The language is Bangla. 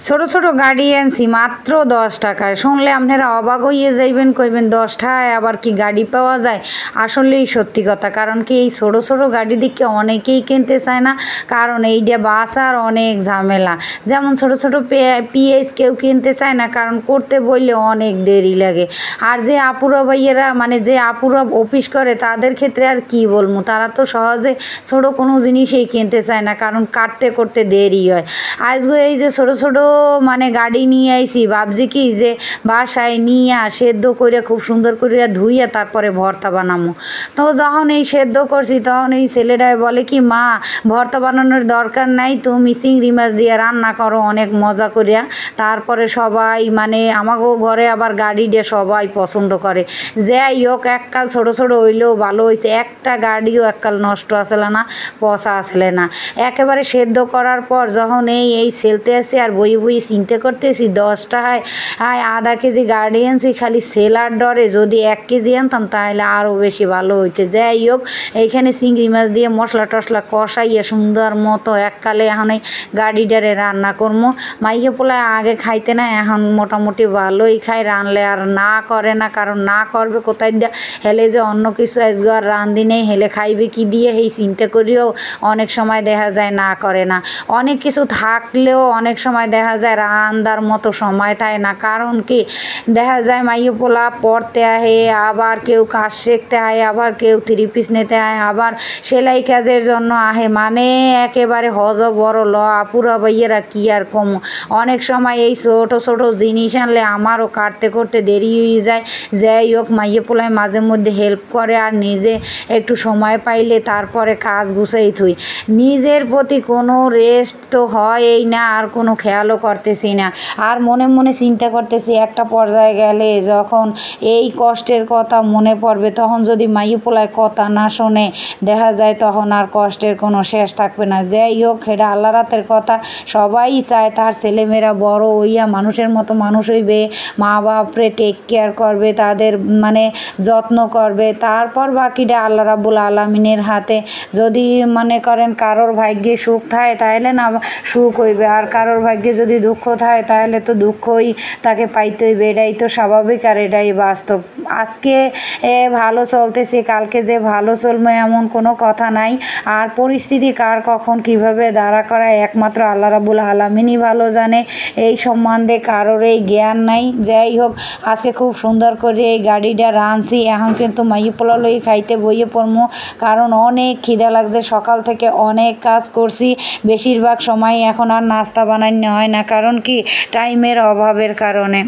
ছোট ছোট গাড়ি আনছি মাত্র 10 টাকায়। শুনলে আপনারা অবাক হয়ে যাইবেন, কইবেন 10 টাকায় আবার কি গাড়ি পাওয়া যায়। আসলেই সত্যি কথা, কারণ কি এই ছোট ছোট গাড়ি দেখে অনেকেই কিনতে চায় না, কারণ এইটা বাসার অনেক ঝামেলা। যেমন ছোট ছোট পিএস কেউ কিনতে চায় না, কারণ করতে বললে অনেক দেরি লাগে। আর যে আপুরা ভাইয়েরা মানে যে আপুরা অফিস করে তাদের ক্ষেত্রে আর কি বলবো, তারা তো সহজে ছোট কোনো জিনিসই কিনতে চায় না, কারণ কাটতে করতে দেরি হয়। আজকে এই যে ছোট ছোট মানে গাড়ি নিয়ে আইছি, ভাবছি কি যে বাসায় নিয়ে সেদ্ধ করে খুব সুন্দর করে ধুইয়া তারপরে ভর্তা বানাবো। তো যখন এই সেদ্ধ করছি তখন এই ছেলেটাই বলে কি, মা ভর্তা বানানোর দরকার নাই, তুমি চিংড়ি মাছ দিয়ে রান্না করো অনেক মজা করিয়া। তারপরে সবাই মানে আমাকেও ঘরে আবার গাড়ি দিয়ে সবাই পছন্দ করে। যাই হোক, এককাল ছোট ছোট হইলেও ভালো হয়েছে, একটা গাড়িও এককাল নষ্ট আসলে না, পচা আসলে না। একেবারে সেদ্ধ করার পর যখন এই সেলতে আসি আর বই বই চিন্তা করতেছি 10 টাকায় আধা কেজি গাড়ি আনছি, খালি সেলার ডরে যদি 1 কেজি আনতাম তাহলে আরও বেশি ভালো হইতে। যাই হোক, এইখানে চিংড়ি মাছ দিয়ে মশলা টশলা কষাইয়া সুন্দর মতো এককালে এখন এই গাড়িটারে রান্না করবো। মাইকে পোলায় আগে খাইতে না, এখন মোটামুটি ভালোই খায়, রানলে আর না করে না, কারণ না করবে কোথায় দিয়া, হেলে যে অন্য কিছু আজকে আর রান্ধি নেই, হেলে খাইবে কি দিয়ে এই চিন্তা করিও অনেক সময় দেখা যায় না করে না। অনেক কিছু থাকলেও অনেক সময় দেখা যায় রান্দার মতো সময় থাকে না, কারণ কি দেখা যায় মাইয়ে পোলা পড়তে আহে, আবার কেউ কাজ শিখতে আহে, আবার কেউ 3 পিস নিতে আহে, আবার সেলাই কাজের জন্য আহে, মানে একেবারে হজ বড় ল আপুরা ভাইয়েরা কি আর কম। অনেক সময় এই ছোট ছোট জিনিস আনলে আমারও কাটতে করতে দেরি হয়ে যায়। যাই হোক, মাইয়ে পোলায় মাঝে মধ্যে হেল্প করে, আর নিজে একটু সময় পাইলে তারপরে কাজ গুছাই থুই। নিজের প্রতি কোনো রেস্ট তো হয়ই না, আর কোনো খেয়ালও করতেছি না, আর মনে মনে চিন্তা করতেছি একটা পর্যায়ে গেলে যখন এই কষ্টের কথা মনে পড়বে, তখন যদি মাইয়ে পোলায় কথা না শোনে দেখা যায় তখন আর কষ্টের কোনো শেষ থাকবে না। যাই হোক, এটা আল্লাহ রাতের কথা। সবাই চায় তার ছেলেমেয়েরা বড় হইয়া মানুষের মতো মানুষ হইবে, মা বাপরে টেক কেয়ার করবে, তাদের মানে যত্ন করবে, তারপর বাকিটা আল্লাহ রাব্বুল আলামিনের হাতে। যদি মনে করেন কারোর ভাগ্যে সুখ থাকে তাহলে না সুখ হইবে, আর কারোর ভাগ্যে যদি দুঃখ থাকে তাহলে তো দুঃখই তাকে পাইতে হইবে। এটাই তো স্বাভাবিক, আর এটাই বাস্তব। আজকে ভালো চলতেছে, কালকে যে ভালো চলবে এমন কোনো কথা নাই, আর পরিস্থিতি কার কখন কিভাবে দাঁড়া করায় একমাত্র আল্লাহ রাব্বুল আলামিনই ভালো জানে, এই সম্বন্ধে কারোর এই জ্ঞান নাই। যাই হোক, আজকে খুব সুন্দর করে এই গাড়িটা রাঁধছি, এখন কিন্তু মাইয়ে পোলা লই খাইতে বইয়ে পড়বো, কারণ অনেক খিদা লাগছে, সকাল থেকে অনেক কাজ করছি। বেশিরভাগ সময় এখন আর নাস্তা বানানো হয় না, কারণ কি টাইমের অভাবের কারণে।